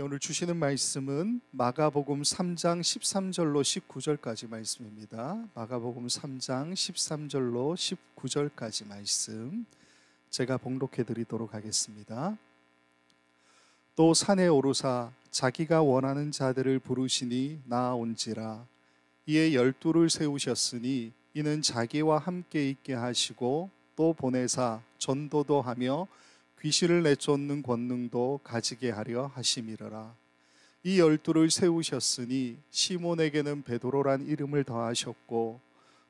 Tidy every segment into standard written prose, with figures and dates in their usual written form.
오늘 주시는 말씀은 마가복음 3장 13절로 19절까지 말씀입니다. 마가복음 3장 13절로 19절까지 말씀 제가 봉독해 드리도록 하겠습니다. 또 산에 오르사 자기가 원하는 자들을 부르시니 나아온지라. 이에 12를 세우셨으니 이는 자기와 함께 있게 하시고 또 보내사 전도도 하며 귀신을 내쫓는 권능도 가지게 하려 하심이러라. 이 12를 세우셨으니 시몬에게는 베드로란 이름을 더하셨고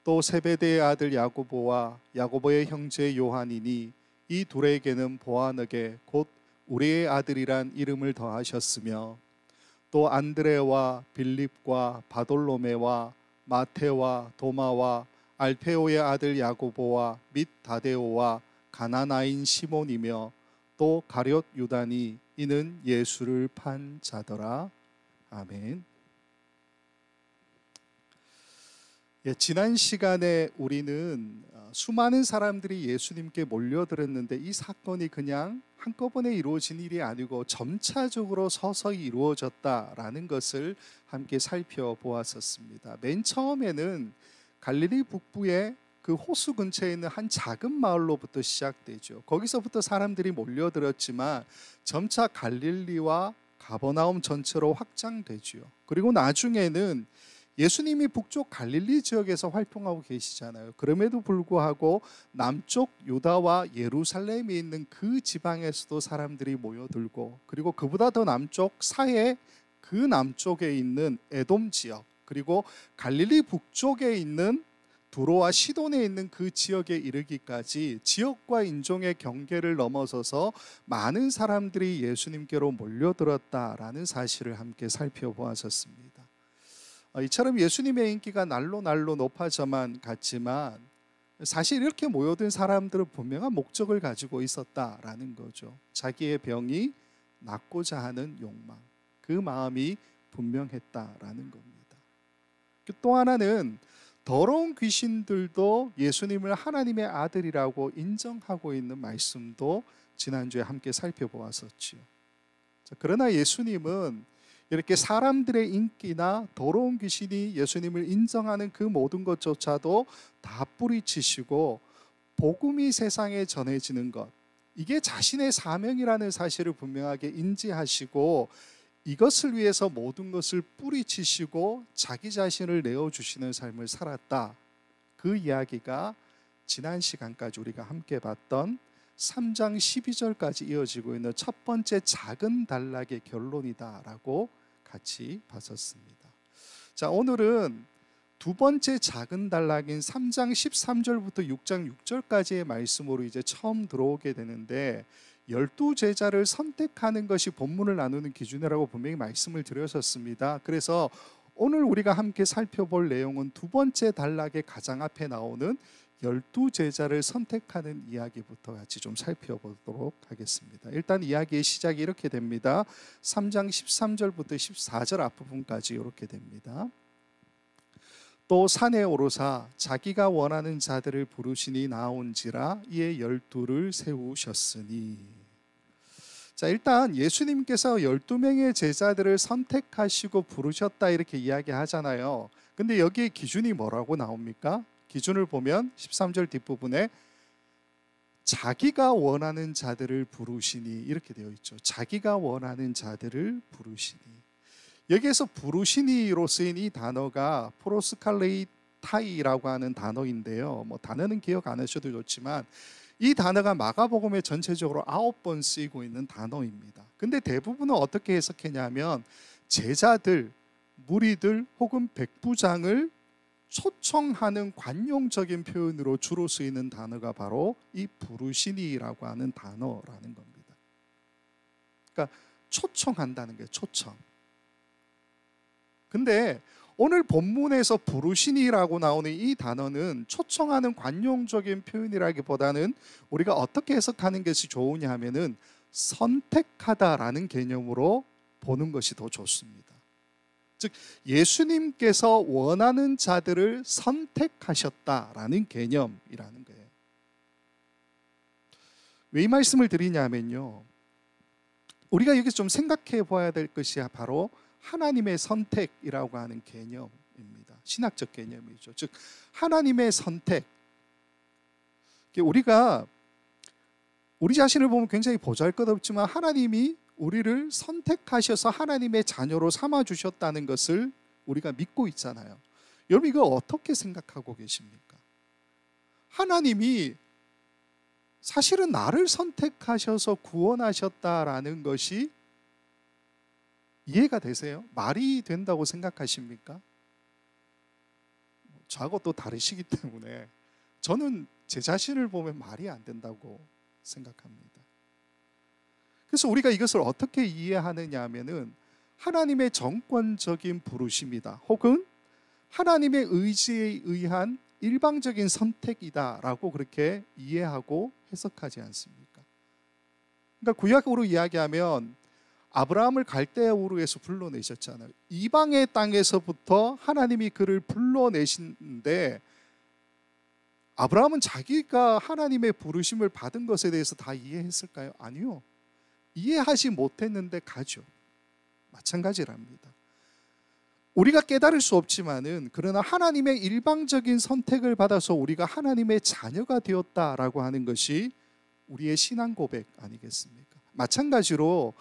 또 세베대의 아들 야고보와 야고보의 형제 요한이니 이 둘에게는 보아너게 곧 우리의 아들이란 이름을 더하셨으며 또 안드레와 빌립과 바돌로메와 마테와 도마와 알페오의 아들 야고보와 및 다데오와 가나나인 시몬이며 또 가룟 유다니 이는 예수를 판 자더라. 아멘. 지난 시간에 우리는 수많은 사람들이 예수님께 몰려들었는데 이 사건이 그냥 한꺼번에 이루어진 일이 아니고 점차적으로 서서히 이루어졌다라는 것을 함께 살펴보았었습니다. 맨 처음에는 갈릴리 북부의 그 호수 근처에 있는 한 작은 마을로부터 시작되죠. 거기서부터 사람들이 몰려들었지만 점차 갈릴리와 가버나움 전체로 확장되죠. 그리고 나중에는 예수님이 북쪽 갈릴리 지역에서 활동하고 계시잖아요. 그럼에도 불구하고 남쪽 유다와 예루살렘에 있는 그 지방에서도 사람들이 모여들고, 그리고 그보다 더 남쪽 사해 그 남쪽에 있는 에돔 지역, 그리고 갈릴리 북쪽에 있는 두로와 시돈에 있는 그 지역에 이르기까지 지역과 인종의 경계를 넘어서서 많은 사람들이 예수님께로 몰려들었다라는 사실을 함께 살펴보았었습니다. 이처럼 예수님의 인기가 날로 높아져만 갔지만 사실 이렇게 모여든 사람들은 분명한 목적을 가지고 있었다라는 거죠. 자기의 병이 낫고자 하는 욕망, 그 마음이 분명했다라는 겁니다. 또 하나는 더러운 귀신들도 예수님을 하나님의 아들이라고 인정하고 있는 말씀도 지난주에 함께 살펴보았었지요. 그러나 예수님은 이렇게 사람들의 인기나 더러운 귀신이 예수님을 인정하는 그 모든 것조차도 다 뿌리치시고 복음이 세상에 전해지는 것, 이게 자신의 사명이라는 사실을 분명하게 인지하시고 이것을 위해서 모든 것을 뿌리치시고 자기 자신을 내어주시는 삶을 살았다. 그 이야기가 지난 시간까지 우리가 함께 봤던 3장 12절까지 이어지고 있는 첫 번째 작은 단락의 결론이다라고 같이 봤었습니다. 자, 오늘은 두 번째 작은 단락인 3장 13절부터 6장 6절까지의 말씀으로 이제 처음 들어오게 되는데, 12제자를 선택하는 것이 본문을 나누는 기준이라고 분명히 말씀을 드렸었습니다. 그래서 오늘 우리가 함께 살펴볼 내용은 두 번째 단락의 가장 앞에 나오는 12제자를 선택하는 이야기부터 같이 좀 살펴보도록 하겠습니다. 일단 이야기의 시작이 이렇게 됩니다. 3장 13절부터 14절 앞부분까지 이렇게 됩니다. 또 산에 오르사 자기가 원하는 자들을 부르시니 나온지라. 이에 12를 세우셨으니. 자, 일단 예수님께서 12명의 제자들을 선택하시고 부르셨다 이렇게 이야기하잖아요. 근데 여기에 기준이 뭐라고 나옵니까? 기준을 보면 13절 뒷부분에 자기가 원하는 자들을 부르시니 이렇게 되어 있죠. 자기가 원하는 자들을 부르시니. 여기에서 부르시니로 쓰인 이 단어가 프로스칼레이타이라고 하는 단어인데요. 단어는 기억 안 하셔도 좋지만 이 단어가 마가복음에 전체적으로 9번 쓰이고 있는 단어입니다. 근데 대부분은 어떻게 해석했냐면 제자들, 무리들 혹은 백부장을 초청하는 관용적인 표현으로 주로 쓰이는 단어가 바로 이 부르시니라고 하는 단어라는 겁니다. 그러니까 초청한다는 게 초청. 근데 오늘 본문에서 부르시니라고 나오는 이 단어는 초청하는 관용적인 표현이라기보다는 우리가 어떻게 해석하는 것이 좋으냐 하면은 선택하다라는 개념으로 보는 것이 더 좋습니다. 즉 예수님께서 원하는 자들을 선택하셨다라는 개념이라는 거예요. 왜 이 말씀을 드리냐면요, 우리가 여기서 좀 생각해 봐야 될 것이 바로 하나님의 선택이라고 하는 개념입니다. 신학적 개념이죠. 즉 하나님의 선택. 우리가 우리 자신을 보면 굉장히 보잘것없지만 하나님이 우리를 선택하셔서 하나님의 자녀로 삼아주셨다는 것을 우리가 믿고 있잖아요. 여러분 이거 어떻게 생각하고 계십니까? 하나님이 사실은 나를 선택하셔서 구원하셨다라는 것이 이해가 되세요? 말이 된다고 생각하십니까? 저하고 또 다르시기 때문에 저는 제 자신을 보면 말이 안 된다고 생각합니다. 그래서 우리가 이것을 어떻게 이해하느냐 하면은 하나님의 정권적인 부르심이다. 혹은 하나님의 의지에 의한 일방적인 선택이다라고 그렇게 이해하고 해석하지 않습니까? 그러니까 구약으로 이야기하면 아브라함을 갈대아 우르에서 불러내셨잖아요. 이방의 땅에서부터 하나님이 그를 불러내신데 아브라함은 자기가 하나님의 부르심을 받은 것에 대해서 다 이해했을까요? 아니요. 이해하지 못했는데 가죠. 마찬가지랍니다. 우리가 깨달을 수 없지만은 그러나 하나님의 일방적인 선택을 받아서 우리가 하나님의 자녀가 되었다라고 하는 것이 우리의 신앙 고백 아니겠습니까? 마찬가지로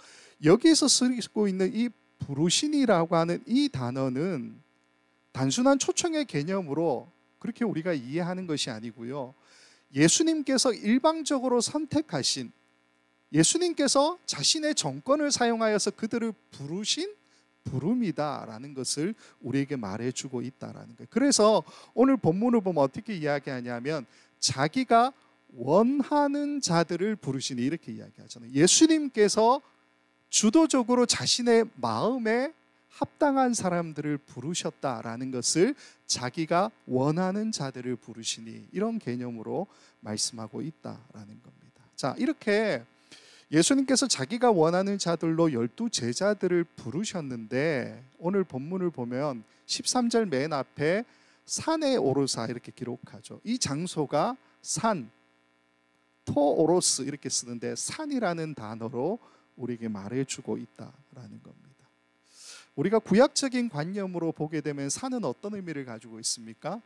여기에서 쓰고 있는 이 부르신이라고 하는 이 단어는 단순한 초청의 개념으로 그렇게 우리가 이해하는 것이 아니고요. 예수님께서 일방적으로 선택하신, 예수님께서 자신의 정권을 사용하여서 그들을 부르신 부름이다라는 것을 우리에게 말해주고 있다라는 거예요. 그래서 오늘 본문을 보면 어떻게 이야기하냐면 자기가 원하는 자들을 부르시니 이렇게 이야기하잖아요. 예수님께서 주도적으로 자신의 마음에 합당한 사람들을 부르셨다라는 것을 자기가 원하는 자들을 부르시니 이런 개념으로 말씀하고 있다라는 겁니다. 자, 이렇게 예수님께서 자기가 원하는 자들로 12 제자들을 부르셨는데 오늘 본문을 보면 13절 맨 앞에 산에 오르사 이렇게 기록하죠. 이 장소가 산, 토오로스 이렇게 쓰는데 산이라는 단어로 우리에게 말해주고 있다라는 겁니다. 우리가 구약적인 관념으로 보게 되면 산은 어떤 의미를 가지고 있습니까?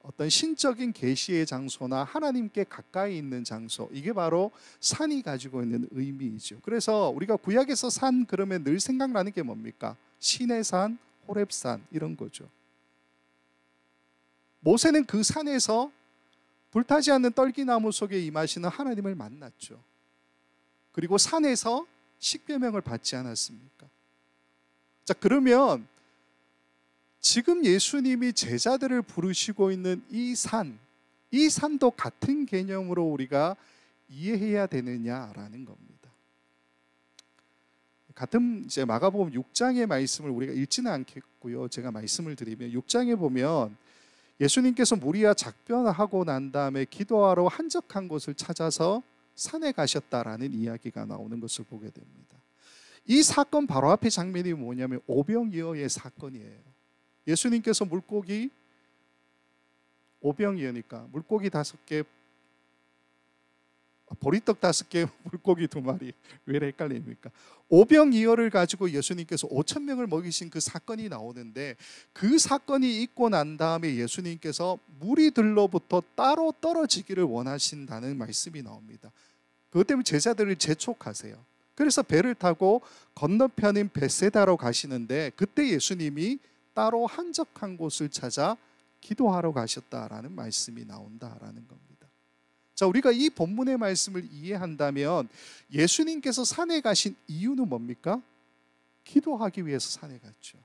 어떤 신적인 계시의 장소나 하나님께 가까이 있는 장소, 이게 바로 산이 가지고 있는 의미이죠. 그래서 우리가 구약에서 산 그러면 늘 생각나는 게 뭡니까? 신의 산, 호렙산 이런 거죠. 모세는 그 산에서 불타지 않는 떨기나무 속에 임하시는 하나님을 만났죠. 그리고 산에서 십계명을 받지 않았습니까? 자, 그러면 지금 예수님이 제자들을 부르시고 있는 이 산도 같은 개념으로 우리가 이해해야 되느냐라는 겁니다. 같은 이제 마가복음 6장의 말씀을 우리가 읽지는 않겠고요. 제가 말씀을 드리면 6장에 보면 예수님께서 무리와 작별하고 난 다음에 기도하러 한적한 곳을 찾아서 산에 가셨다라는 이야기가 나오는 것을 보게 됩니다. 이 사건 바로 앞에 장면이 뭐냐면 오병이어의 사건이에요. 예수님께서 물고기 오병이어니까 물고기 5개, 보리떡 5개, 물고기 2마리. 왜 헷갈립니까? 오병이어를 가지고 예수님께서 5,000명을 먹이신 그 사건이 나오는데 그 사건이 있고 난 다음에 예수님께서 무리들로부터 따로 떨어지기를 원하신다는 말씀이 나옵니다. 그것 때문에 제자들을 재촉하세요. 그래서 배를 타고 건너편인 베세다로 가시는데 그때 예수님이 따로 한적한 곳을 찾아 기도하러 가셨다라는 말씀이 나온다라는 겁니다. 자, 우리가 이 본문의 말씀을 이해한다면 예수님께서 산에 가신 이유는 뭡니까? 기도하기 위해서 산에 갔죠.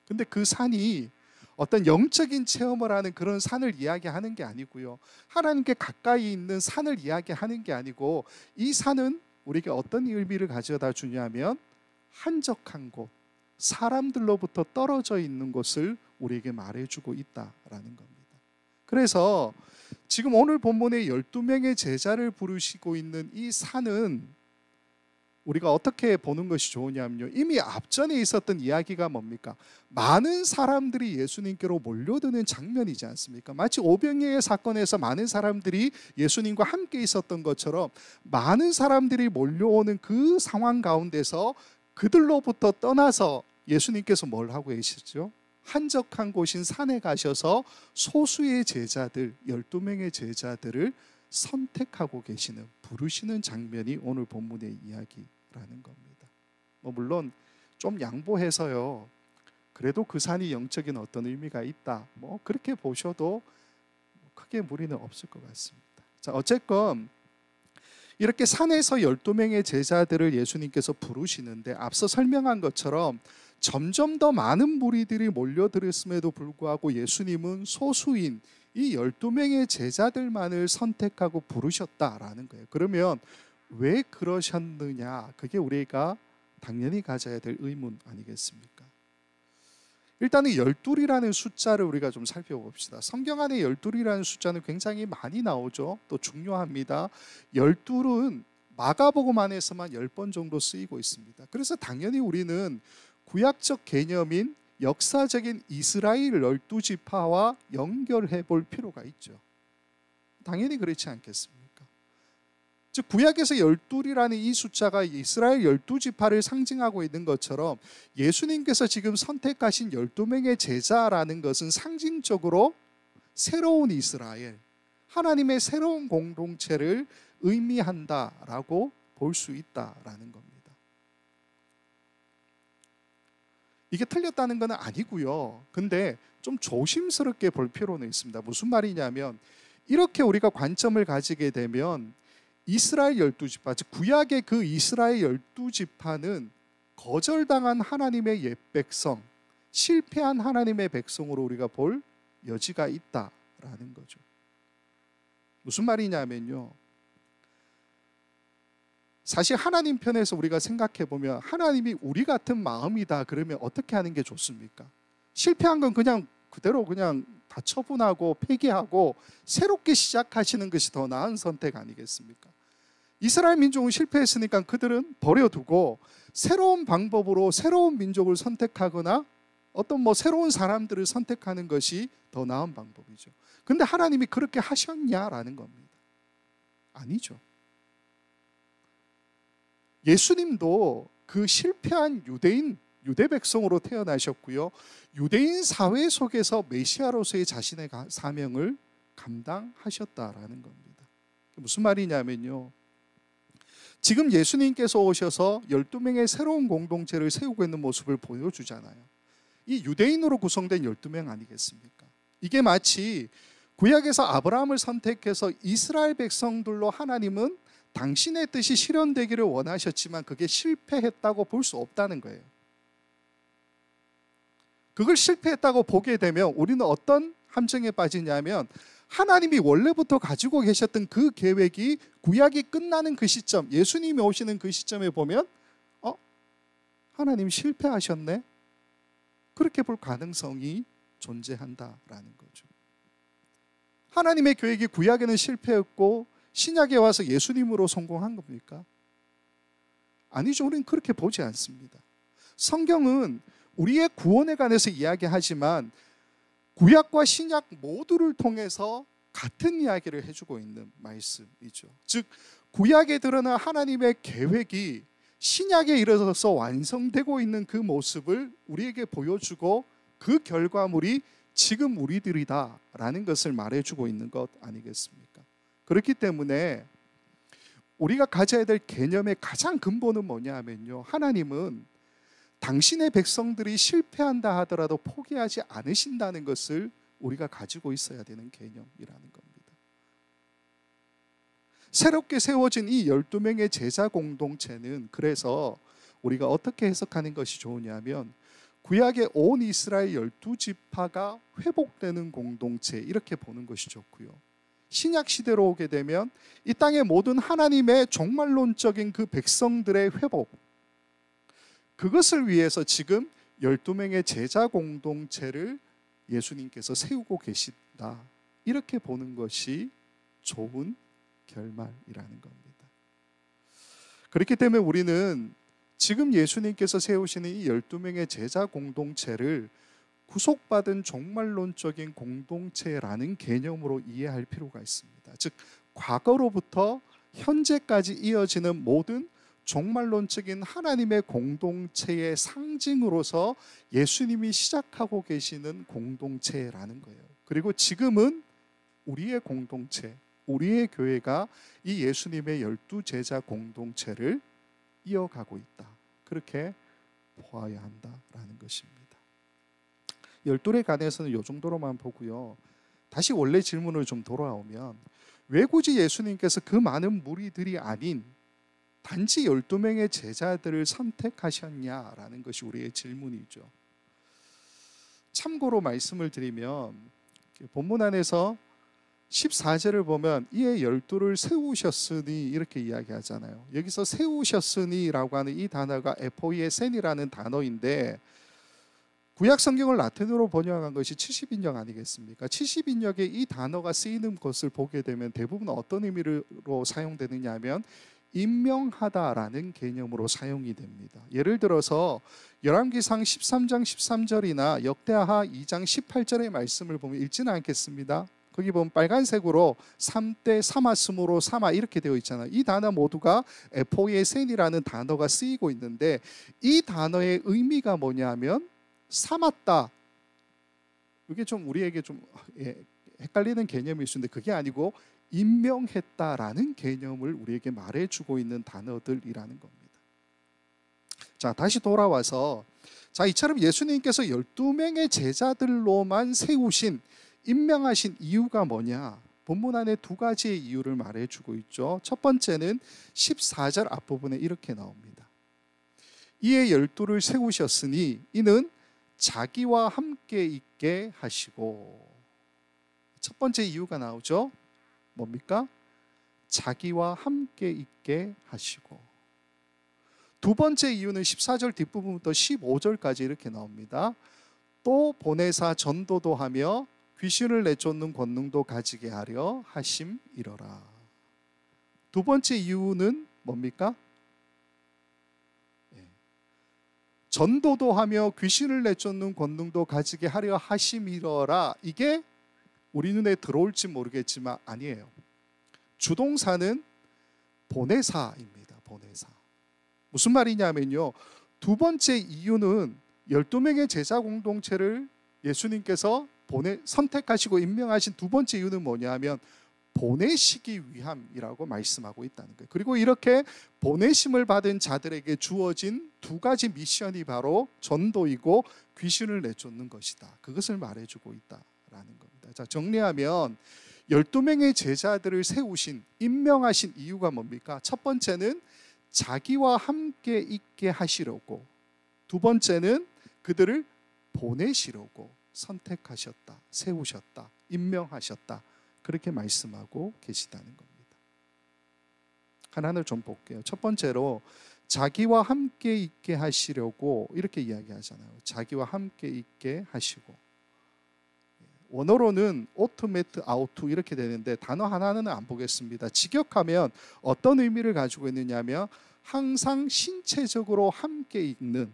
근데 그 산이 어떤 영적인 체험을 하는 그런 산을 이야기하는 게 아니고요. 하나님께 가까이 있는 산을 이야기하는 게 아니고 이 산은 우리에게 어떤 의미를 가져다 주냐면 한적한 곳, 사람들로부터 떨어져 있는 곳을 우리에게 말해주고 있다라는 겁니다. 그래서 지금 오늘 본문에 12명의 제자를 부르시고 있는 이 산은 우리가 어떻게 보는 것이 좋으냐면요, 이미 앞전에 있었던 이야기가 뭡니까? 많은 사람들이 예수님께로 몰려드는 장면이지 않습니까? 마치 오병이의 사건에서 많은 사람들이 예수님과 함께 있었던 것처럼 많은 사람들이 몰려오는 그 상황 가운데서 그들로부터 떠나서 예수님께서 뭘 하고 계시죠? 한적한 곳인 산에 가셔서 소수의 제자들, 12명의 제자들을 선택하고 계시는, 부르시는 장면이 오늘 본문의 이야기라는 겁니다. 물론 좀 양보해서요, 그래도 그 산이 영적인 어떤 의미가 있다, 그렇게 보셔도 크게 무리는 없을 것 같습니다. 자, 어쨌건 이렇게 산에서 12명의 제자들을 예수님께서 부르시는데, 앞서 설명한 것처럼 점점 더 많은 무리들이 몰려들었음에도 불구하고 예수님은 소수인 이 12명의 제자들만을 선택하고 부르셨다라는 거예요. 그러면 왜 그러셨느냐? 그게 우리가 당연히 가져야 될 의문 아니겠습니까? 일단은 12이라는 숫자를 우리가 좀 살펴봅시다. 성경 안에 12이라는 숫자는 굉장히 많이 나오죠. 또 중요합니다. 12은 마가복음 안에서만 10번 정도 쓰이고 있습니다. 그래서 당연히 우리는 구약적 개념인 역사적인 이스라엘 12지파와 연결해 볼 필요가 있죠. 당연히 그렇지 않겠습니까? 즉 구약에서 12이라는 이 숫자가 이스라엘 12지파를 상징하고 있는 것처럼 예수님께서 지금 선택하신 12명의 제자라는 것은 상징적으로 새로운 이스라엘, 하나님의 새로운 공동체를 의미한다라고 볼 수 있다라는 겁니다. 이게 틀렸다는 건 아니고요. 근데 좀 조심스럽게 볼 필요는 있습니다. 무슨 말이냐면, 이렇게 우리가 관점을 가지게 되면 이스라엘 12지파, 즉 구약의 그 이스라엘 12지파는 거절당한 하나님의 옛 백성, 실패한 하나님의 백성으로 우리가 볼 여지가 있다라는 거죠. 무슨 말이냐면요, 사실 하나님 편에서 우리가 생각해 보면 하나님이 우리 같은 마음이다 그러면 어떻게 하는 게 좋습니까? 실패한 건 그냥 그대로 그냥 다 처분하고 폐기하고 새롭게 시작하시는 것이 더 나은 선택 아니겠습니까? 이스라엘 민족은 실패했으니까 그들은 버려두고 새로운 방법으로 새로운 민족을 선택하거나 어떤 새로운 사람들을 선택하는 것이 더 나은 방법이죠. 근데 하나님이 그렇게 하셨냐라는 겁니다. 아니죠. 예수님도 그 실패한 유대 백성으로 태어나셨고요, 유대인 사회 속에서 메시아로서의 자신의 사명을 감당하셨다라는 겁니다. 무슨 말이냐면요, 지금 예수님께서 오셔서 12명의 새로운 공동체를 세우고 있는 모습을 보여주잖아요. 이 유대인으로 구성된 12명 아니겠습니까? 이게 마치 구약에서 아브라함을 선택해서 이스라엘 백성들로 하나님은 당신의 뜻이 실현되기를 원하셨지만 그게 실패했다고 볼 수 없다는 거예요. 그걸 실패했다고 보게 되면 우리는 어떤 함정에 빠지냐면, 하나님이 원래부터 가지고 계셨던 그 계획이 구약이 끝나는 그 시점, 예수님이 오시는 그 시점에 보면 하나님 실패하셨네? 그렇게 볼 가능성이 존재한다라는 거죠. 하나님의 계획이 구약에는 실패했고 신약에 와서 예수님으로 성공한 겁니까? 아니죠. 우리는 그렇게 보지 않습니다. 성경은 우리의 구원에 관해서 이야기하지만 구약과 신약 모두를 통해서 같은 이야기를 해주고 있는 말씀이죠. 즉 구약에 드러난 하나님의 계획이 신약에 이르러서 완성되고 있는 그 모습을 우리에게 보여주고 그 결과물이 지금 우리들이다라는 것을 말해주고 있는 것 아니겠습니까? 그렇기 때문에 우리가 가져야 될 개념의 가장 근본은 뭐냐 하면요, 하나님은 당신의 백성들이 실패한다 하더라도 포기하지 않으신다는 것을 우리가 가지고 있어야 되는 개념이라는 겁니다. 새롭게 세워진 이 12명의 제자 공동체는 그래서 우리가 어떻게 해석하는 것이 좋으냐면, 구약의 온 이스라엘 12지파가 회복되는 공동체, 이렇게 보는 것이 좋고요, 신약 시대로 오게 되면 이 땅의 모든 하나님의 종말론적인 그 백성들의 회복, 그것을 위해서 지금 12명의 제자 공동체를 예수님께서 세우고 계신다, 이렇게 보는 것이 좋은 결말이라는 겁니다. 그렇기 때문에 우리는 지금 예수님께서 세우시는 이 12명의 제자 공동체를 구속받은 종말론적인 공동체라는 개념으로 이해할 필요가 있습니다. 즉 과거로부터 현재까지 이어지는 모든 종말론적인 하나님의 공동체의 상징으로서 예수님이 시작하고 계시는 공동체라는 거예요. 그리고 지금은 우리의 공동체, 우리의 교회가 이 예수님의 12제자 공동체를 이어가고 있다. 그렇게 보아야 한다라는 것입니다. 12에 관해서는 이 정도로만 보고요. 다시 원래 질문을 좀 돌아오면 왜 굳이 예수님께서 그 많은 무리들이 아닌 단지 12명의 제자들을 선택하셨냐라는 것이 우리의 질문이죠. 참고로 말씀을 드리면 본문 안에서 14절을 보면 이에 12를 세우셨으니 이렇게 이야기하잖아요. 여기서 세우셨으니라고 하는 이 단어가 에포이에센이라는 단어인데 구약 성경을 라틴어로 번역한 것이 70인역 아니겠습니까? 70인역에 이 단어가 쓰이는 것을 보게 되면 대부분 어떤 의미로 사용되느냐 하면 임명하다라는 개념으로 사용이 됩니다. 예를 들어서 열왕기상 13장 13절이나 역대하 2장 18절의 말씀을 보면 읽지는 않겠습니다. 거기 보면 빨간색으로 3대 삼았으므로 삼아 이렇게 되어 있잖아요. 이 단어 모두가 에포이에센이라는 단어가 쓰이고 있는데 이 단어의 의미가 뭐냐면 삼았다. 이게 좀 우리에게 좀 헷갈리는 개념일 수 있는데 그게 아니고 임명했다라는 개념을 우리에게 말해주고 있는 단어들이라는 겁니다. 자, 다시 돌아와서 자, 이처럼 예수님께서 12명의 제자들로만 세우신 임명하신 이유가 뭐냐? 본문 안에 두 가지의 이유를 말해주고 있죠. 첫 번째는 14절 앞부분에 이렇게 나옵니다. 이에 12를 세우셨으니 이는 자기와 함께 있게 하시고. 첫 번째 이유가 나오죠. 뭡니까? 자기와 함께 있게 하시고. 두 번째 이유는 14절 뒷부분부터 15절까지 이렇게 나옵니다. 또 보내사 전도도 하며 귀신을 내쫓는 권능도 가지게 하려 하심이러라. 두 번째 이유는 뭡니까? 전도도 하며 귀신을 내쫓는 권능도 가지게 하려 하심이러라. 이게 우리 눈에 들어올지 모르겠지만 아니에요. 주동사는 보내사입니다. 보내사. 무슨 말이냐면요. 두 번째 이유는 12명의 제자 공동체를 예수님께서 선택하시고 임명하신 두 번째 이유는 뭐냐면 보내시기 위함이라고 말씀하고 있다는 거예요. 그리고 이렇게 보내심을 받은 자들에게 주어진 두 가지 미션이 바로 전도이고 귀신을 내쫓는 것이다. 그것을 말해주고 있다라는 겁니다. 자, 정리하면 12명의 제자들을 세우신 임명하신 이유가 뭡니까? 첫 번째는 자기와 함께 있게 하시려고, 두 번째는 그들을 보내시려고 선택하셨다, 세우셨다, 임명하셨다. 그렇게 말씀하고 계시다는 겁니다. 하나를 좀 볼게요. 첫 번째로 자기와 함께 있게 하시려고 이렇게 이야기하잖아요. 자기와 함께 있게 하시고. 원어로는 오토메트 아우투 이렇게 되는데 단어 하나는 안 보겠습니다. 직역하면 어떤 의미를 가지고 있느냐면 항상 신체적으로 함께 있는,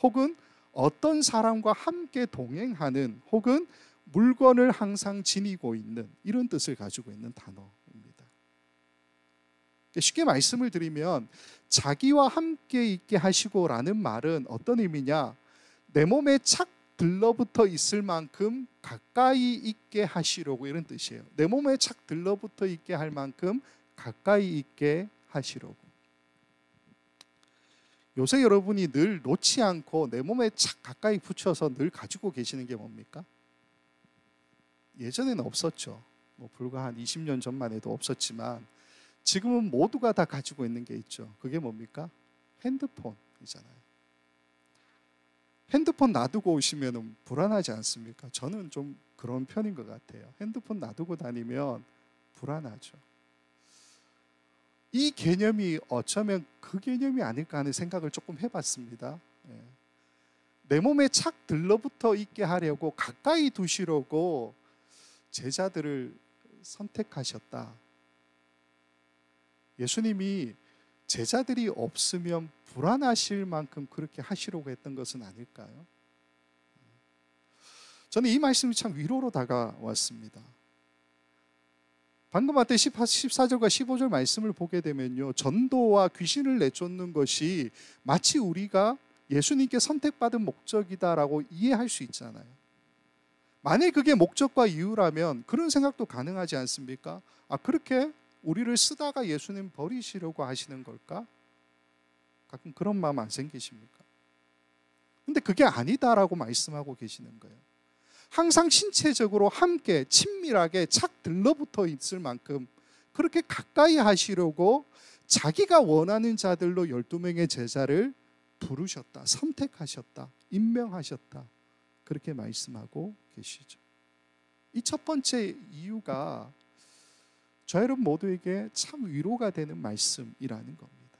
혹은 어떤 사람과 함께 동행하는, 혹은 물건을 항상 지니고 있는, 이런 뜻을 가지고 있는 단어입니다. 쉽게 말씀을 드리면 자기와 함께 있게 하시고라는 말은 어떤 의미냐? 내 몸에 착 들러붙어 있을 만큼 가까이 있게 하시려고, 이런 뜻이에요. 내 몸에 착 들러붙어 있게 할 만큼 가까이 있게 하시려고. 요새 여러분이 늘 놓지 않고 내 몸에 착 가까이 붙여서 늘 가지고 계시는 게 뭡니까? 예전에는 없었죠. 불과 한 20년 전만 해도 없었지만 지금은 모두가 다 가지고 있는 게 있죠. 그게 뭡니까? 핸드폰이잖아요. 핸드폰 놔두고 오시면 불안하지 않습니까? 저는 좀 그런 편인 것 같아요. 핸드폰 놔두고 다니면 불안하죠. 이 개념이 어쩌면 그 개념이 아닐까 하는 생각을 조금 해봤습니다. 내 몸에 착 들러붙어 있게 하려고, 가까이 두시려고 제자들을 선택하셨다. 예수님이 제자들이 없으면 불안하실 만큼 그렇게 하시려고 했던 것은 아닐까요? 저는 이 말씀이 참 위로로 다가왔습니다. 방금 마태 14절과 15절 말씀을 보게 되면요, 전도와 귀신을 내쫓는 것이 마치 우리가 예수님께 선택받은 목적이다라고 이해할 수 있잖아요. 만약 그게 목적과 이유라면 그런 생각도 가능하지 않습니까? 그렇게 우리를 쓰다가 예수님 버리시려고 하시는 걸까? 가끔 그런 마음 안 생기십니까? 근데 그게 아니다라고 말씀하고 계시는 거예요. 항상 신체적으로 함께 친밀하게 착 들러붙어 있을 만큼 그렇게 가까이 하시려고 자기가 원하는 자들로 12명의 제자를 부르셨다, 선택하셨다, 임명하셨다, 그렇게 말씀하고 계시죠. 이 첫 번째 이유가 저 여러분 모두에게 참 위로가 되는 말씀이라는 겁니다.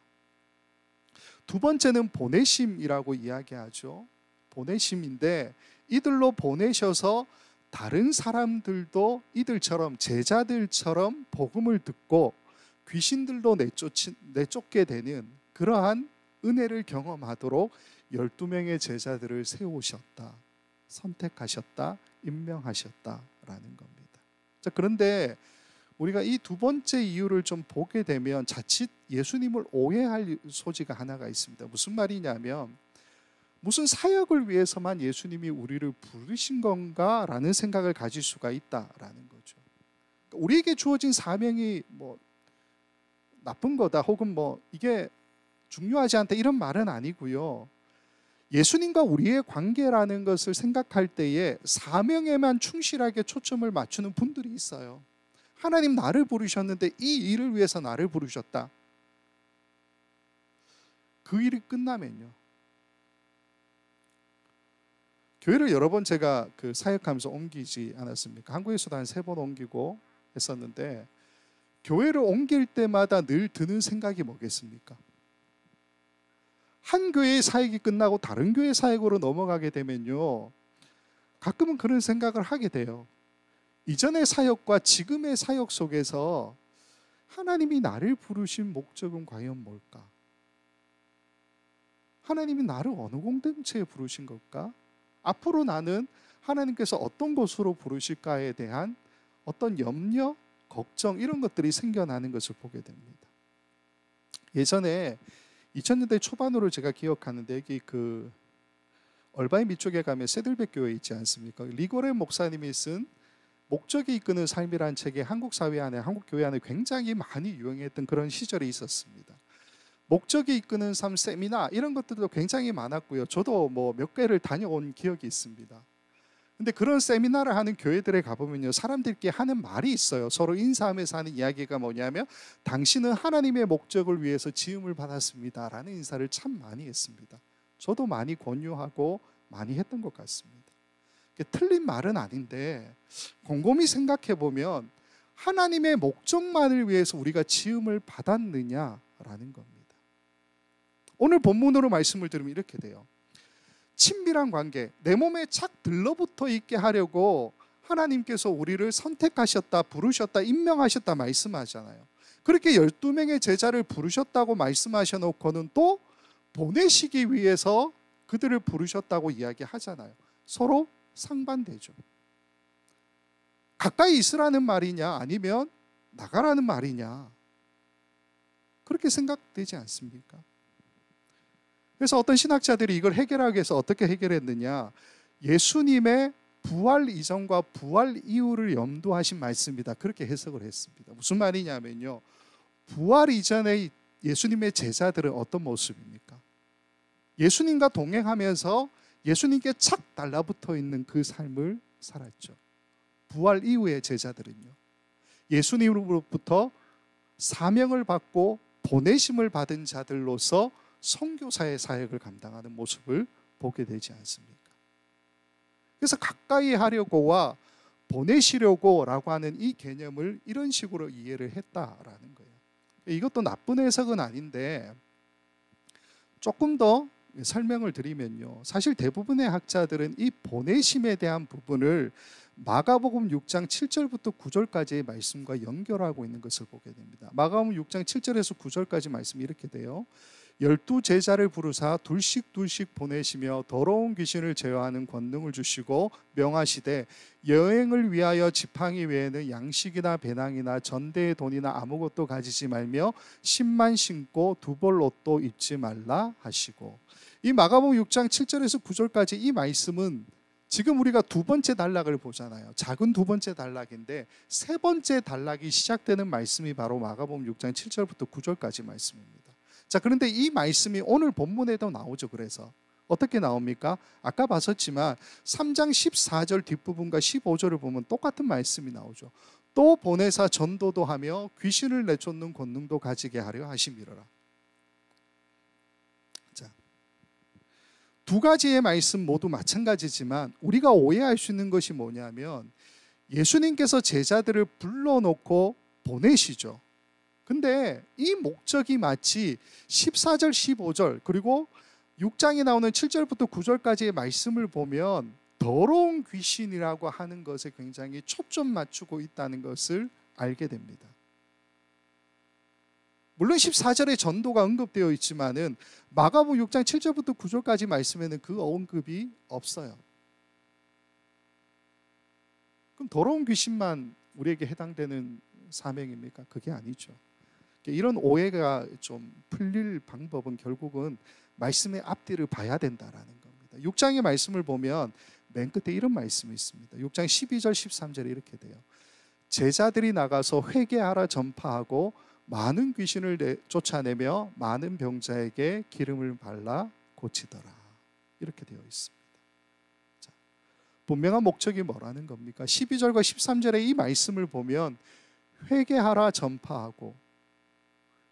두 번째는 보내심이라고 이야기하죠. 보내심인데, 이들로 보내셔서 다른 사람들도 이들처럼, 제자들처럼 복음을 듣고 귀신들도 내쫓게 되는 그러한 은혜를 경험하도록 12명의 제자들을 세우셨다, 선택하셨다, 임명하셨다라는 겁니다. 자, 그런데 우리가 이 두 번째 이유를 좀 보게 되면 자칫 예수님을 오해할 소지가 하나가 있습니다. 무슨 말이냐면, 무슨 사역을 위해서만 예수님이 우리를 부르신 건가라는 생각을 가질 수가 있다라는 거죠. 우리에게 주어진 사명이 뭐 나쁜 거다, 혹은 뭐 이게 중요하지 않다, 이런 말은 아니고요. 예수님과 우리의 관계라는 것을 생각할 때에 사명에만 충실하게 초점을 맞추는 분들이 있어요. 하나님 나를 부르셨는데 이 일을 위해서 나를 부르셨다. 그 일이 끝나면요, 교회를 여러 번 제가 사역하면서 옮기지 않았습니까? 한국에서도 한 3번 옮기고 했었는데, 교회를 옮길 때마다 늘 드는 생각이 뭐겠습니까? 한 교회의 사역이 끝나고 다른 교회 사역으로 넘어가게 되면요, 가끔은 그런 생각을 하게 돼요. 이전의 사역과 지금의 사역 속에서 하나님이 나를 부르신 목적은 과연 뭘까? 하나님이 나를 어느 공동체에 부르신 걸까? 앞으로 나는 하나님께서 어떤 곳으로 부르실까에 대한 어떤 염려, 걱정, 이런 것들이 생겨나는 것을 보게 됩니다. 예전에 2000년대 초반으로 제가 기억하는데, 여기 얼바이 밑쪽에 가면 세들백 교회 있지 않습니까? 리고렌 목사님이 쓴 목적이 이끄는 삶이라는 책이 한국 사회 안에, 한국 교회 안에 굉장히 많이 유행했던 그런 시절이 있었습니다. 목적이 이끄는 삶 세미나 이런 것들도 굉장히 많았고요. 저도 뭐 몇 개를 다녀온 기억이 있습니다. 근데 그런 세미나를 하는 교회들에 가보면요, 사람들끼리 하는 말이 있어요. 서로 인사하면서 하는 이야기가 뭐냐면, 당신은 하나님의 목적을 위해서 지음을 받았습니다 라는 인사를 참 많이 했습니다. 저도 많이 권유하고 많이 했던 것 같습니다. 틀린 말은 아닌데, 곰곰이 생각해 보면 하나님의 목적만을 위해서 우리가 지음을 받았느냐라는 겁니다. 오늘 본문으로 말씀을 들으면 이렇게 돼요. 친밀한 관계, 내 몸에 착 들러붙어 있게 하려고 하나님께서 우리를 선택하셨다, 부르셨다, 임명하셨다 말씀하잖아요. 그렇게 12명의 제자를 부르셨다고 말씀하셔놓고는 또 보내시기 위해서 그들을 부르셨다고 이야기하잖아요. 서로 상반되죠. 가까이 있으라는 말이냐, 아니면 나가라는 말이냐, 그렇게 생각되지 않습니까? 그래서 어떤 신학자들이 이걸 해결하기 위해서 어떻게 해결했느냐, 예수님의 부활 이전과 부활 이후를 염두하신 말씀이다, 그렇게 해석을 했습니다. 무슨 말이냐면요, 부활 이전의 예수님의 제자들은 어떤 모습입니까? 예수님과 동행하면서 예수님께 착 달라붙어 있는 그 삶을 살았죠. 부활 이후의 제자들은요, 예수님으로부터 사명을 받고 보내심을 받은 자들로서 선교사의 사역을 감당하는 모습을 보게 되지 않습니까? 그래서 가까이 하려고와 보내시려고 라고 하는 이 개념을 이런 식으로 이해를 했다라는 거예요. 이것도 나쁜 해석은 아닌데, 조금 더 설명을 드리면요, 사실 대부분의 학자들은 이 보내심에 대한 부분을 마가복음 6장 7절부터 9절까지의 말씀과 연결하고 있는 것을 보게 됩니다. 마가복음 6장 7절에서 9절까지 말씀이 이렇게 돼요. 12 제자를 부르사 둘씩 보내시며 더러운 귀신을 제어하는 권능을 주시고 명하시되 여행을 위하여 지팡이 외에는 양식이나 배낭이나 전대의 돈이나 아무것도 가지지 말며 신만 신고 두벌 옷도 입지 말라 하시고. 이 마가복음 6장 7절에서 9절까지 이 말씀은 지금 우리가 두 번째 단락을 보잖아요. 작은 두 번째 단락인데 세 번째 단락이 시작되는 말씀이 바로 마가복음 6장 7절부터 9절까지 말씀입니다. 자, 그런데 이 말씀이 오늘 본문에도 나오죠. 그래서 어떻게 나옵니까? 아까 봤었지만 3장 14절 뒷부분과 15절을 보면 똑같은 말씀이 나오죠. 또 보내사 전도도 하며 귀신을 내쫓는 권능도 가지게 하려 하심이로라. 자, 두 가지의 말씀 모두 마찬가지지만 우리가 오해할 수 있는 것이 뭐냐면 예수님께서 제자들을 불러놓고 보내시죠. 근데 이 목적이 마치 14절, 15절 그리고 6장에 나오는 7절부터 9절까지의 말씀을 보면 더러운 귀신이라고 하는 것에 굉장히 초점 맞추고 있다는 것을 알게 됩니다. 물론 14절에 전도가 언급되어 있지만은 마가복음 6장 7절부터 9절까지 말씀에는 그 언급이 없어요. 그럼 더러운 귀신만 우리에게 해당되는 사명입니까? 그게 아니죠. 이런 오해가 좀 풀릴 방법은 결국은 말씀의 앞뒤를 봐야 된다라는 겁니다. 6장의 말씀을 보면 맨 끝에 이런 말씀이 있습니다. 6장 12절 13절에 이렇게 돼요. 제자들이 나가서 회개하라 전파하고 많은 귀신을 쫓아내며 많은 병자에게 기름을 발라 고치더라. 이렇게 되어 있습니다. 자, 분명한 목적이 뭐라는 겁니까? 12절과 13절의 이 말씀을 보면 회개하라 전파하고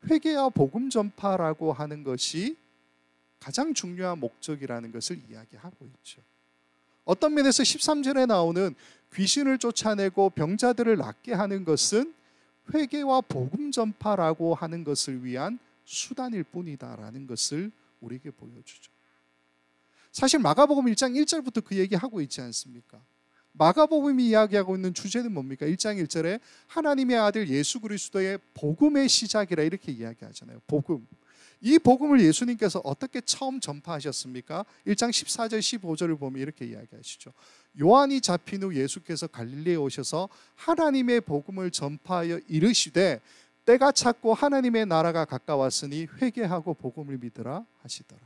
회개와 복음 전파라고 하는 것이 가장 중요한 목적이라는 것을 이야기하고 있죠. 어떤 면에서 13절에 나오는 귀신을 쫓아내고 병자들을 낫게 하는 것은 회개와 복음 전파라고 하는 것을 위한 수단일 뿐이다라는 것을 우리에게 보여주죠. 사실 마가복음 1장 1절부터 그 얘기하고 있지 않습니까? 마가복음이 이야기하고 있는 주제는 뭡니까? 1장 1절에 하나님의 아들 예수 그리스도의 복음의 시작이라 이렇게 이야기하잖아요. 복음. 이 복음을 예수님께서 어떻게 처음 전파하셨습니까? 1장 14절 15절을 보면 이렇게 이야기하시죠. 요한이 잡힌 후 예수께서 갈릴리에 오셔서 하나님의 복음을 전파하여 이르시되 때가 찼고 하나님의 나라가 가까웠으니 회개하고 복음을 믿으라 하시더라.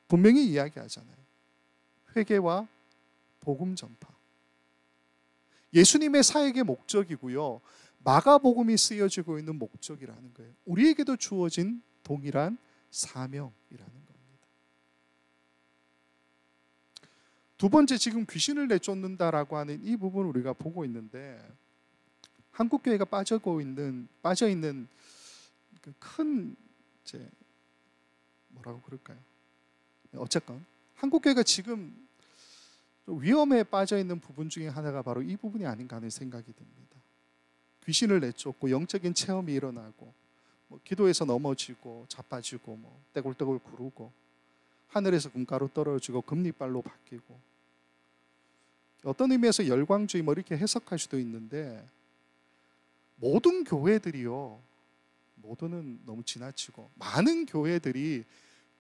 분명히 이야기하잖아요. 회개와 복음 전파. 예수님의 사역의 목적이고요. 마가복음이 쓰여지고 있는 목적이라는 거예요. 우리에게도 주어진 동일한 사명이라는 겁니다. 두 번째, 지금 귀신을 내쫓는다라고 하는 이 부분을 우리가 보고 있는데 한국 교회가 빠져 있는 그 큰 뭐라고 그럴까요? 어쨌건 한국 교회가 지금 위험에 빠져 있는 부분 중에 하나가 바로 이 부분이 아닌가 하는 생각이 듭니다. 귀신을 내쫓고 영적인 체험이 일어나고 기도에서 넘어지고 자빠지고 떼굴떼굴 구르고 하늘에서 금가루 떨어지고 금리발로 바뀌고 어떤 의미에서 열광주의 이렇게 해석할 수도 있는데 모든 교회들이요, 모두는 너무 지나치고 많은 교회들이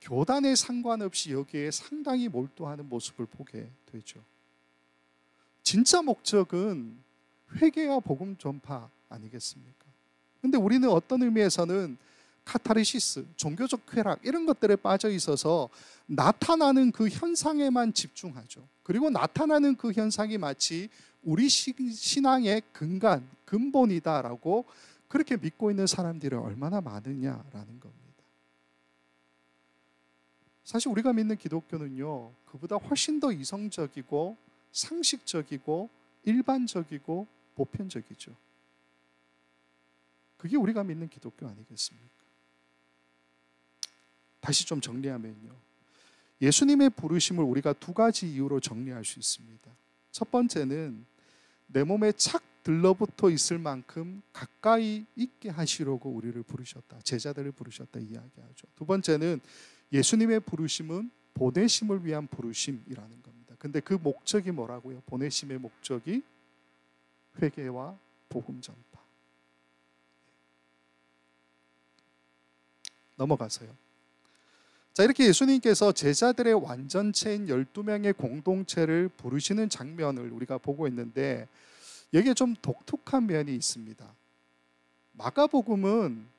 교단에 상관없이 여기에 상당히 몰두하는 모습을 보게 되죠. 진짜 목적은 회개와 복음 전파 아니겠습니까? 근데 우리는 어떤 의미에서는 카타르시스, 종교적 쾌락 이런 것들에 빠져 있어서 나타나는 그 현상에만 집중하죠. 그리고 나타나는 그 현상이 마치 우리 신앙의 근본이다라고 그렇게 믿고 있는 사람들이 얼마나 많으냐라는 겁니다. 사실 우리가 믿는 기독교는요, 그보다 훨씬 더 이성적이고 상식적이고 일반적이고 보편적이죠. 그게 우리가 믿는 기독교 아니겠습니까? 다시 좀 정리하면요, 예수님의 부르심을 우리가 두 가지 이유로 정리할 수 있습니다. 첫 번째는 내 몸에 착 들러붙어 있을 만큼 가까이 있게 하시려고 우리를 부르셨다, 제자들을 부르셨다 이야기하죠. 두 번째는 예수님의 부르심은 보내심을 위한 부르심이라는 겁니다. 근데 그 목적이 뭐라고요? 보내심의 목적이 회개와 복음 전파. 넘어가서요. 자, 이렇게 예수님께서 제자들의 완전체인 12명의 공동체를 부르시는 장면을 우리가 보고 있는데, 여기에 좀 독특한 면이 있습니다. 마가복음은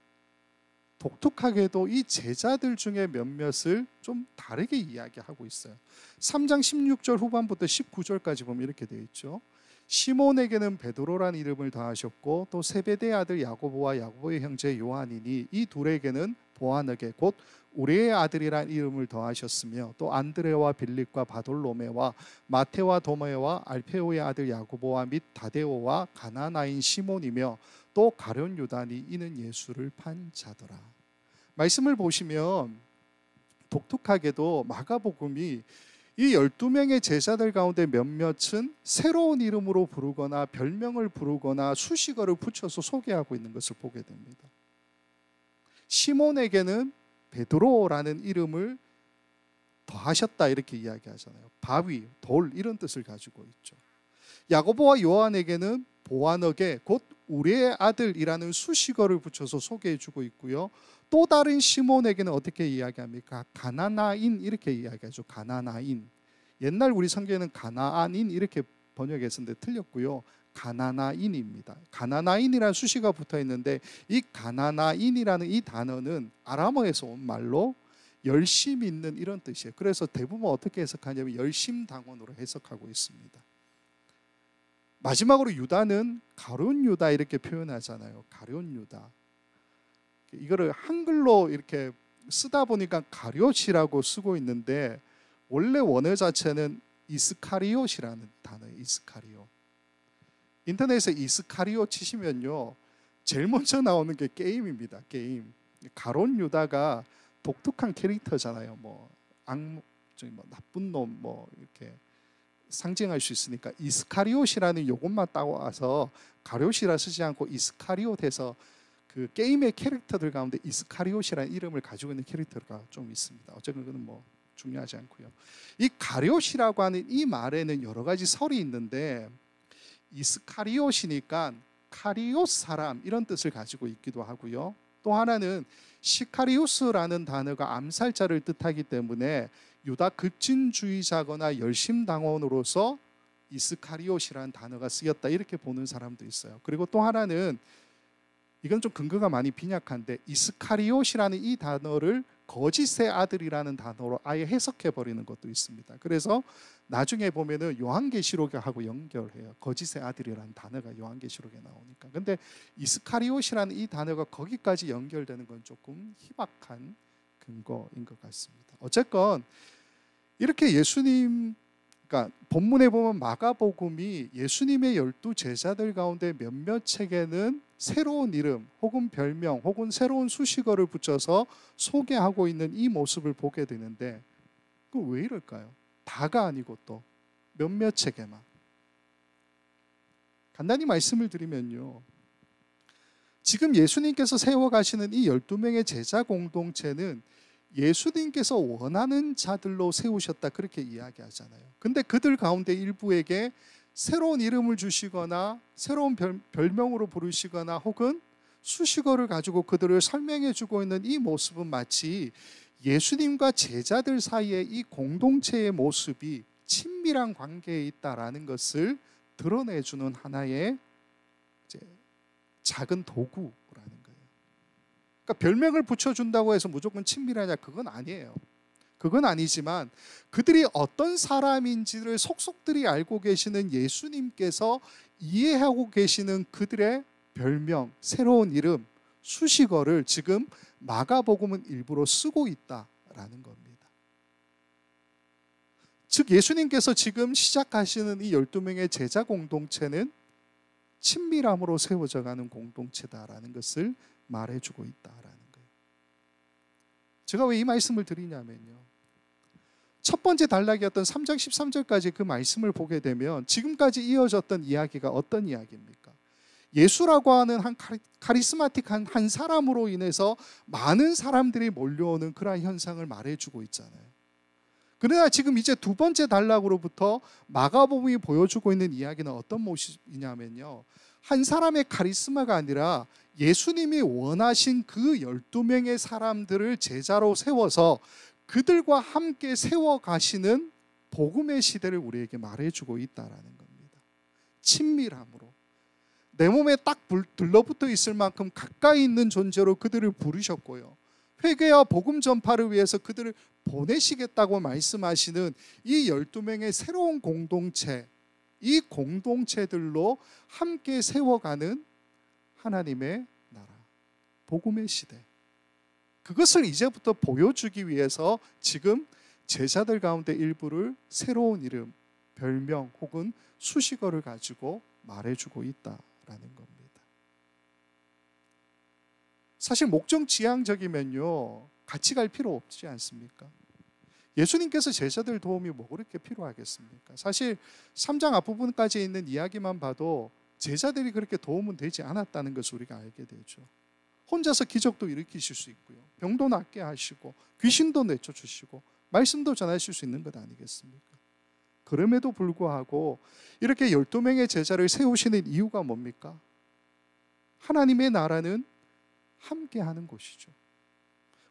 독특하게도 이 제자들 중에 몇몇을 좀 다르게 이야기하고 있어요. 3장 16절 후반부터 19절까지 보면 이렇게 되어 있죠. 시몬에게는 베드로라는 이름을 더하셨고 또 세베대의 아들 야고보와 야고보의 형제 요한이니 이 둘에게는 보아너게 곧 우리의 아들이란 이름을 더하셨으며 또 안드레와 빌립과 바돌로메와 마테와 도마와 알페오의 아들 야고보와 및 다데오와 가나나인 시몬이며 또 가룟 유다니 이는 예수를 판 자더라. 말씀을 보시면 독특하게도 마가복음이 이 12명의 제자들 가운데 몇몇은 새로운 이름으로 부르거나 별명을 부르거나 수식어를 붙여서 소개하고 있는 것을 보게 됩니다. 시몬에게는 베드로라는 이름을 더하셨다 이렇게 이야기하잖아요. 바위, 돌 이런 뜻을 가지고 있죠. 야고보와 요한에게는 보아너게 곧 우리의 아들이라는 수식어를 붙여서 소개해주고 있고요. 또 다른 시몬에게는 어떻게 이야기합니까? 가나나인 이렇게 이야기하죠. 가나나인. 옛날 우리 성경에는 가나안인 이렇게 번역했었는데 틀렸고요. 가나나인입니다. 가나나인이라는 수식어가 붙어 있는데 이 가나나인이라는 이 단어는 아람어에서 온 말로 열심 있는 이런 뜻이에요. 그래서 대부분 어떻게 해석하냐면 열심당원으로 해석하고 있습니다. 마지막으로 유다는 가룟 유다 이렇게 표현하잖아요. 가룟 유다. 이거를 한글로 이렇게 쓰다 보니까 가룟이라고 쓰고 있는데 원래 원어 자체는 이스카리옷이라는 단어예요. 이스카리옷. 인터넷에 이스카리옷 치시면요 제일 먼저 나오는 게 게임입니다. 게임. 가룟 유다가 독특한 캐릭터잖아요. 뭐 나쁜 놈 뭐 이렇게 상징할 수 있으니까 이스카리옷이라는 요것만 따와서 가룟이라 쓰지 않고 이스카리옷해서 그 게임의 캐릭터들 가운데 이스카리옷이라는 이름을 가지고 있는 캐릭터가 좀 있습니다. 어쨌든 그건 뭐 중요하지 않고요. 이 가룟이라고 하는 이 말에는 여러 가지 설이 있는데 이스카리옷이니까 카리옷 사람 이런 뜻을 가지고 있기도 하고요. 또 하나는 시카리우스라는 단어가 암살자를 뜻하기 때문에 유다 급진주의자거나 열심당원으로서 이스카리옷이라는 단어가 쓰였다 이렇게 보는 사람도 있어요. 그리고 또 하나는 이건 좀 근거가 많이 빈약한데 이스카리옷이라는 이 단어를 거짓의 아들이라는 단어로 아예 해석해 버리는 것도 있습니다. 그래서 나중에 보면은 요한계시록하고 연결해요. 거짓의 아들이라는 단어가 요한계시록에 나오니까. 근데 이스카리옷이라는 이 단어가 거기까지 연결되는 건 조금 희박한 근거인 것 같습니다. 어쨌건 이렇게 예수님, 그러니까 본문에 보면 마가복음이 예수님의 12 제자들 가운데 몇몇 책에는 새로운 이름 혹은 별명 혹은 새로운 수식어를 붙여서 소개하고 있는 이 모습을 보게 되는데 그 왜 이럴까요? 다가 아니고 또 몇몇 책에만. 간단히 말씀을 드리면요, 지금 예수님께서 세워가시는 이 12명의 제자 공동체는 예수님께서 원하는 자들로 세우셨다 그렇게 이야기하잖아요. 근데 그들 가운데 일부에게 새로운 이름을 주시거나 새로운 별명으로 부르시거나 혹은 수식어를 가지고 그들을 설명해 주고 있는 이 모습은 마치 예수님과 제자들 사이의 이 공동체의 모습이 친밀한 관계에 있다라는 것을 드러내주는 하나의 이제 작은 도구라는 거예요. 그러니까 별명을 붙여준다고 해서 무조건 친밀하냐 그건 아니에요. 그건 아니지만 그들이 어떤 사람인지를 속속들이 알고 계시는 예수님께서 이해하고 계시는 그들의 별명, 새로운 이름, 수식어를 지금 마가복음은 일부러 쓰고 있다라는 겁니다. 즉 예수님께서 지금 시작하시는 이 12명의 제자 공동체는 친밀함으로 세워져 가는 공동체다라는 것을 말해주고 있다라는 거예요. 제가 왜 이 말씀을 드리냐면요, 첫 번째 단락이었던 3장 13절까지 그 말씀을 보게 되면 지금까지 이어졌던 이야기가 어떤 이야기입니까? 예수라고 하는 한 카리스마틱한 한 사람으로 인해서 많은 사람들이 몰려오는 그러한 현상을 말해주고 있잖아요. 그러나 지금 이제 두 번째 단락으로부터 마가복음이 보여주고 있는 이야기는 어떤 모습이냐면요, 한 사람의 카리스마가 아니라 예수님이 원하신 그 12명의 사람들을 제자로 세워서 그들과 함께 세워가시는 복음의 시대를 우리에게 말해주고 있다라는 겁니다. 친밀함으로 내 몸에 딱 들러붙어 있을 만큼 가까이 있는 존재로 그들을 부르셨고요, 회개와 복음 전파를 위해서 그들을 보내시겠다고 말씀하시는 이 12명의 새로운 공동체, 이 공동체들로 함께 세워가는 하나님의 나라, 복음의 시대, 그것을 이제부터 보여주기 위해서 지금 제자들 가운데 일부를 새로운 이름, 별명 혹은 수식어를 가지고 말해주고 있다라는 겁니다. 사실 목적 지향적이면요, 같이 갈 필요 없지 않습니까? 예수님께서 제자들 도움이 뭐 그렇게 필요하겠습니까? 사실 3장 앞부분까지 있는 이야기만 봐도 제자들이 그렇게 도움은 되지 않았다는 것을 우리가 알게 되죠. 혼자서 기적도 일으키실 수 있고요, 병도 낫게 하시고 귀신도 내쫓으시고 말씀도 전하실 수 있는 것 아니겠습니까? 그럼에도 불구하고 이렇게 12명의 제자를 세우시는 이유가 뭡니까? 하나님의 나라는 함께하는 곳이죠.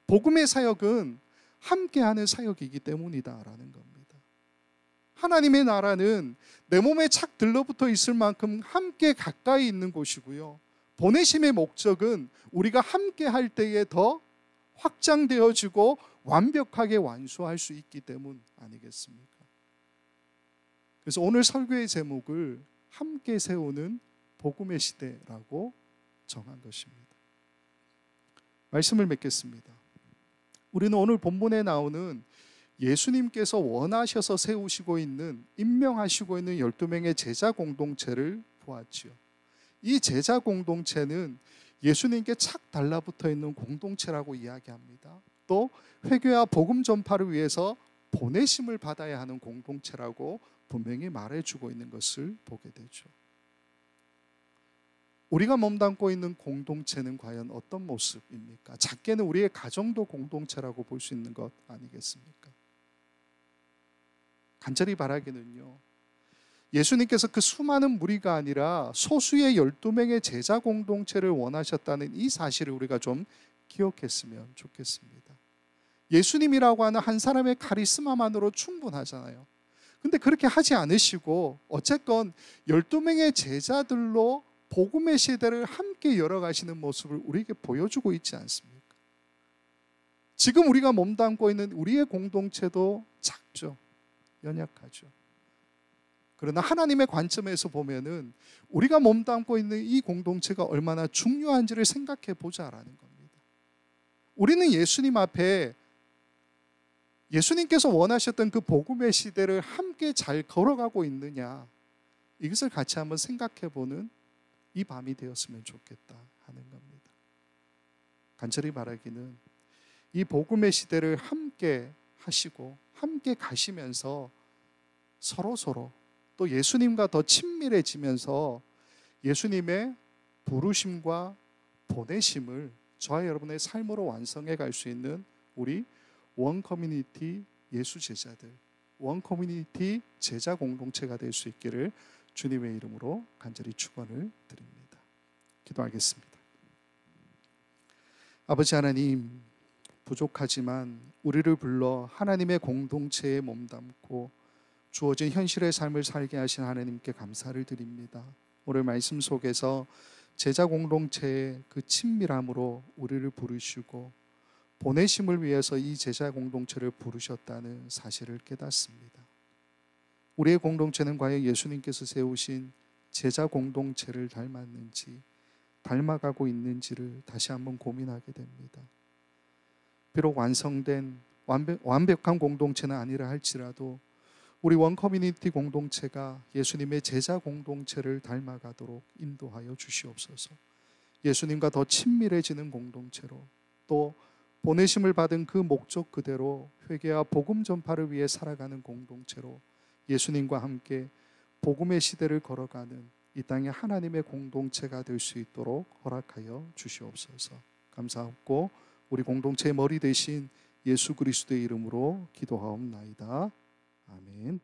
복음의 사역은 함께하는 사역이기 때문이다라는 겁니다. 하나님의 나라는 내 몸에 착 들러붙어 있을 만큼 함께 가까이 있는 곳이고요, 보내심의 목적은 우리가 함께할 때에 더 확장되어지고 완벽하게 완수할 수 있기 때문 아니겠습니까? 그래서 오늘 설교의 제목을 함께 세우는 복음의 시대라고 정한 것입니다. 말씀을 맺겠습니다. 우리는 오늘 본문에 나오는 예수님께서 원하셔서 세우시고 있는, 임명하시고 있는 12명의 제자 공동체를 보았지요. 이 제자 공동체는 예수님께 착 달라붙어 있는 공동체라고 이야기합니다. 또 회개와 복음 전파를 위해서 보내심을 받아야 하는 공동체라고 분명히 말해주고 있는 것을 보게 되죠. 우리가 몸담고 있는 공동체는 과연 어떤 모습입니까? 작게는 우리의 가정도 공동체라고 볼 수 있는 것 아니겠습니까? 간절히 바라기는요, 예수님께서 그 수많은 무리가 아니라 소수의 12명의 제자 공동체를 원하셨다는 이 사실을 우리가 좀 기억했으면 좋겠습니다. 예수님이라고 하는 한 사람의 카리스마만으로 충분하잖아요. 근데 그렇게 하지 않으시고 어쨌건 12명의 제자들로 복음의 시대를 함께 열어가시는 모습을 우리에게 보여주고 있지 않습니까? 지금 우리가 몸담고 있는 우리의 공동체도 작죠. 연약하죠. 그러나 하나님의 관점에서 보면은 우리가 몸담고 있는 이 공동체가 얼마나 중요한지를 생각해 보자라는 겁니다. 우리는 예수님 앞에 예수님께서 원하셨던 그 복음의 시대를 함께 잘 걸어가고 있느냐, 이것을 같이 한번 생각해 보는 이 밤이 되었으면 좋겠다 하는 겁니다. 간절히 바라기는 이 복음의 시대를 함께 하시고 함께 가시면서 서로 또 예수님과 더 친밀해지면서 예수님의 부르심과 보내심을 저와 여러분의 삶으로 완성해 갈 수 있는 우리 원커뮤니티 예수 제자들, 원커뮤니티 제자 공동체가 될 수 있기를 주님의 이름으로 간절히 축원을 드립니다. 기도하겠습니다. 아버지 하나님, 부족하지만 우리를 불러 하나님의 공동체에 몸담고 주어진 현실의 삶을 살게 하신 하나님께 감사를 드립니다. 오늘 말씀 속에서 제자 공동체의 그 친밀함으로 우리를 부르시고 보내심을 위해서 이 제자 공동체를 부르셨다는 사실을 깨닫습니다. 우리의 공동체는 과연 예수님께서 세우신 제자 공동체를 닮았는지, 닮아가고 있는지를 다시 한번 고민하게 됩니다. 비록 완성된 완벽한 공동체는 아니라 할지라도 우리 원커뮤니티 공동체가 예수님의 제자 공동체를 닮아가도록 인도하여 주시옵소서. 예수님과 더 친밀해지는 공동체로, 또 보내심을 받은 그 목적 그대로 회개와 복음 전파를 위해 살아가는 공동체로 예수님과 함께 복음의 시대를 걸어가는 이 땅의 하나님의 공동체가 될 수 있도록 허락하여 주시옵소서. 감사하고 우리 공동체의 머리 대신 예수 그리스도의 이름으로 기도하옵나이다. 아멘.